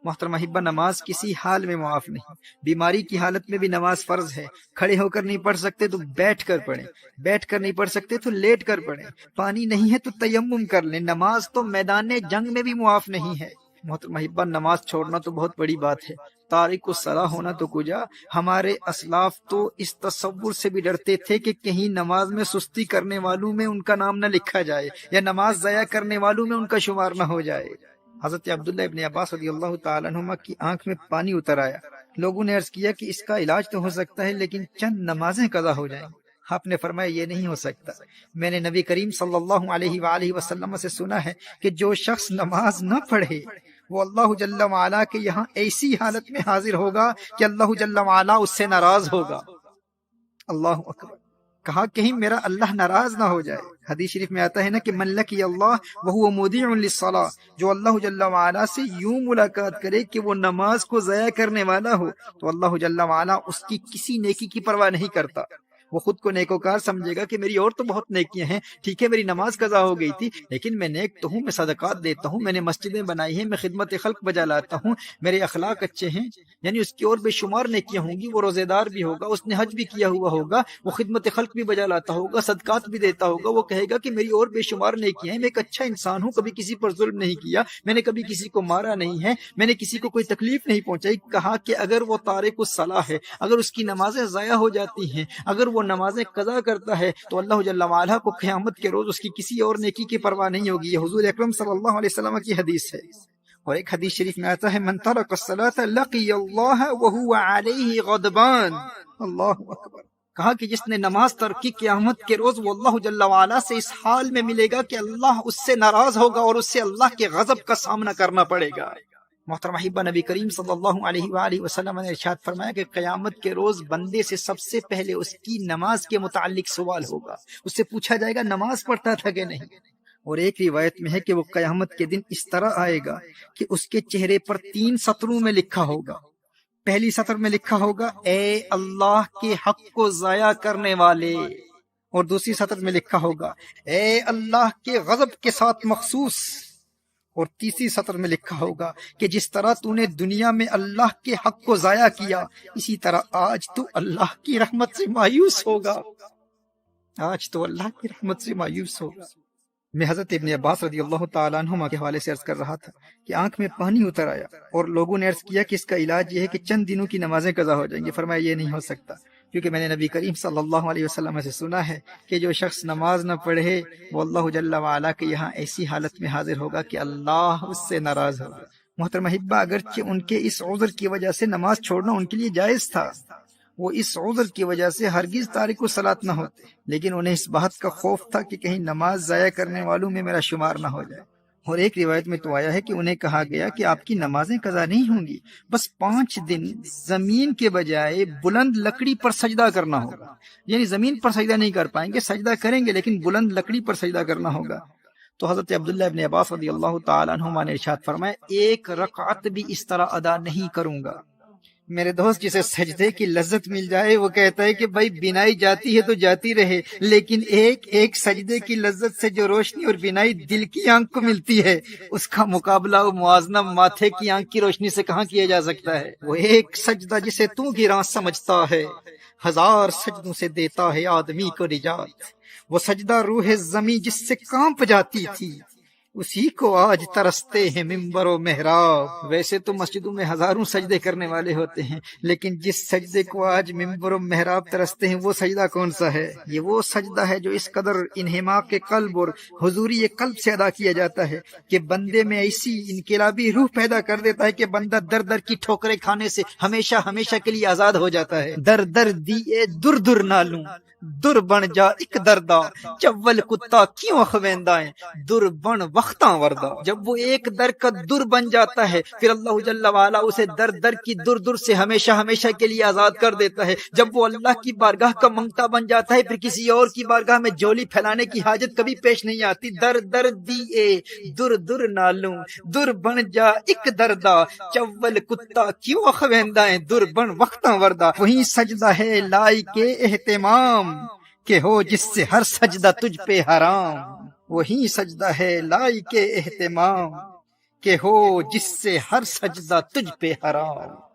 محترم احبہ، نماز کسی حال میں معاف نہیں۔ بیماری کی حالت میں بھی نماز فرض ہے۔ کھڑے ہو کر نہیں پڑھ سکتے تو بیٹھ کر پڑھیں، بیٹھ کر نہیں پڑھ سکتے تو لیٹ کر پڑھیں، پانی نہیں ہے تو تیمم کر لیں۔ نماز تو میدان جنگ میں بھی معاف نہیں ہے۔ محترم احبہ، نماز چھوڑنا تو بہت بڑی بات ہے، تارک الصلاح ہونا تو کجا۔ ہمارے اسلاف تو اس تصور سے بھی ڈرتے تھے کہ کہیں نماز میں سستی کرنے والوں میں ان کا نام نہ لکھا جائے، یا نماز ضائع کرنے والوں میں ان کا شمار نہ ہو جائے۔ حضرت عبداللہ ابن عباس رضی اللہ تعالیٰ عنہما کی آنکھ میں پانی اتر آیا۔ لوگوں نے عرض کیا کہ اس کا علاج تو ہو سکتا ہے، لیکن چند نمازیں قضا ہو جائیں۔ آپ نے فرمایا یہ نہیں ہو سکتا۔ میں نے نبی کریم صلی اللہ علیہ وآلہ وسلم سے سنا ہے کہ جو شخص نماز نہ پڑھے وہ اللہ جل وعلا کے یہاں ایسی حالت میں حاضر ہوگا کہ اللہ جل وعلا اس سے ناراض ہوگا۔ اللہ اکبر! کہا کہیں میرا اللہ ناراض نہ ہو جائے۔ حدیث شریف میں آتا ہے نا کہ من لقی اللہ وہو مودع للصلاۃ، جو اللہ جل وعلا سے یوں ملاقات کرے کہ وہ نماز کو ضائع کرنے والا ہو تو اللہ جل وعلا اس کی کسی نیکی کی پرواہ نہیں کرتا۔ وہ خود کو نیکوکار سمجھے گا کہ میری اور تو بہت نیکیاں ہیں، ٹھیک ہے میری نماز قضا ہو گئی تھی لیکن میں نیک تو ہوں، میں صدقات دیتا ہوں، میں نے مسجدیں بنائی ہیں، میں خدمت خلق بجا لاتا ہوں، میرے اخلاق اچھے ہیں، یعنی اس کی اور بے شمار نیکیاں ہوں گی۔ وہ روزے دار بھی ہوگا، اس نے حج بھی کیا ہوا ہوگا، وہ خدمت خلق بھی بجا لاتا ہوگا، صدقات بھی دیتا ہوگا۔ وہ کہے گا کہ میری اور بے شمار نیکیاں ہیں، میں ایک اچھا انسان ہوں، کبھی کسی پر ظلم نہیں کیا، میں نے کبھی کسی کو مارا نہیں ہے، میں نے کسی کو کوئی تکلیف نہیں پہنچائی۔ کہا کہ اگر وہ تارک الصلاح ہے، اگر اس کی نمازیں ضائع ہو جاتی ہیں، اگر وہ نمازیں قضا کرتا ہے تو اللہ جل وعلا کو قیامت کے روز اس کی کسی اور نیکی کی پرواہ نہیں ہوگی۔ یہ حضور اکرم صلی اللہ علیہ وسلم کی حدیث ہے۔ اور ایک حدیث شریف میں آتا ہے من ترک الصلاۃ لقی اللہ وہو علیہ غضبان۔ اللہ اکبر! کہا کہ جس نے نماز ترک کی قیامت کے روز وہ اللہ جل وعلا سے اس حال میں ملے گا کہ اللہ اس سے ناراض ہوگا اور اس سے اللہ کے غضب کا سامنا کرنا پڑے گا۔ محترم احبہ، نبی کریم صلی اللہ علیہ وآلہ وسلم نے ارشاد فرمایا کہ قیامت کے روز بندے سے سب سے پہلے اس کی نماز کے متعلق سوال ہوگا۔ اس سے پوچھا جائے گا نماز پڑھتا تھا کہ نہیں۔ اور ایک روایت میں ہے کہ وہ قیامت کے دن اس طرح آئے گا کہ اس کے چہرے پر 3 سطروں میں لکھا ہوگا۔ پہلی سطر میں لکھا ہوگا اے اللہ کے حق کو ضائع کرنے والے، اور دوسری سطر میں لکھا ہوگا اے اللہ کے غضب کے ساتھ مخصوص، اور تیسری سطر میں لکھا ہوگا کہ جس طرح تو نے دنیا میں اللہ کے حق کو ضائع کیا اسی طرح آج تو اللہ کی رحمت سے مایوس ہوگا، آج تو اللہ کی رحمت سے مایوس ہوگا۔ میں حضرت ابن عباس رضی اللہ تعالیٰ عنہما کے حوالے سے عرض کر رہا تھا کہ آنکھ میں پانی اتر آیا اور لوگوں نے عرض کیا کہ اس کا علاج یہ ہے کہ چند دنوں کی نمازیں قضا ہو جائیں گی۔ فرمایا یہ نہیں ہو سکتا، کیونکہ میں نے نبی کریم صلی اللہ علیہ وسلم سے سنا ہے کہ جو شخص نماز نہ پڑھے وہ اللہ جل وعلا کے یہاں ایسی حالت میں حاضر ہوگا کہ اللہ اس سے ناراض ہوگا۔ محترم احبہ، اگرچہ ان کے اس عذر کی وجہ سے نماز چھوڑنا ان کے لیے جائز تھا، وہ اس عذر کی وجہ سے ہرگز تارک الصلاۃ نہ ہوتے، لیکن انہیں اس بات کا خوف تھا کہ کہیں نماز ضائع کرنے والوں میں میرا شمار نہ ہو جائے۔ اور ایک روایت میں تو آیا ہے کہ انہیں کہا گیا کہ آپ کی نمازیں قضا نہیں ہوں گی، بس 5 دن زمین کے بجائے بلند لکڑی پر سجدہ کرنا ہوگا، یعنی زمین پر سجدہ نہیں کر پائیں گے، سجدہ کریں گے لیکن بلند لکڑی پر سجدہ کرنا ہوگا۔ تو حضرت عبداللہ ابن عباس رضی اللہ تعالیٰ عنہما نے ارشاد فرمایا 1 رکعت بھی اس طرح ادا نہیں کروں گا۔ میرے دوست، جسے سجدے کی لذت مل جائے وہ کہتا ہے کہ بھائی بینائی جاتی ہے تو جاتی رہے، لیکن ایک سجدے کی لذت سے جو روشنی اور بینائی دل کی آنکھ کو ملتی ہے اس کا مقابلہ و موازنہ ماتھے کی آنکھ کی روشنی سے کہاں کیا جا سکتا ہے۔ وہ ایک سجدہ جسے تو گراں سمجھتا ہے 1000 سجدوں سے دیتا ہے آدمی کو نجات۔ وہ سجدہ روح زمیں جس سے کانپ جاتی تھی اسی کو آج ترستے ہیں ممبر و محراب۔ ویسے تو مسجدوں میں ہزاروں سجدے کرنے والے ہوتے ہیں، لیکن جس سجدے کو آج ممبر و محراب ترستے ہیں وہ سجدہ کون سا ہے؟ یہ وہ سجدہ ہے جو اس قدر انہماک قلب اور حضوری قلب سے ادا کیا جاتا ہے کہ بندے میں ایسی انقلابی روح پیدا کر دیتا ہے کہ بندہ در در کی ٹھوکریں کھانے سے ہمیشہ ہمیشہ کے لیے آزاد ہو جاتا ہے۔ در در دیے در در نالوں در بن جا ایک دردا، چول کتا کیوں اخویندہ ہے در بن وقتاں وردہ۔ جب وہ ایک در کا در بن جاتا ہے پھر اللہ جل وعلا اسے در در کی در در سے ہمیشہ ہمیشہ کے لیے آزاد کر دیتا ہے۔ جب وہ اللہ کی بارگاہ کا منگتا بن جاتا ہے پھر کسی اور کی بارگاہ میں جولی پھیلانے کی حاجت کبھی پیش نہیں آتی۔ در در دیے در در نالوں در بن جا ایک دردا، چول کتا کیوں اخویندہ ہے در بن وقتاں وردہ۔ وہیں سجدہ ہے لائق اہتمام کہ ہو جس سے ہر سجدہ تجھ پہ حرام۔ وہی سجدہ ہے لائق اہتمام کہ ہو جس سے ہر سجدہ تجھ پہ حرام۔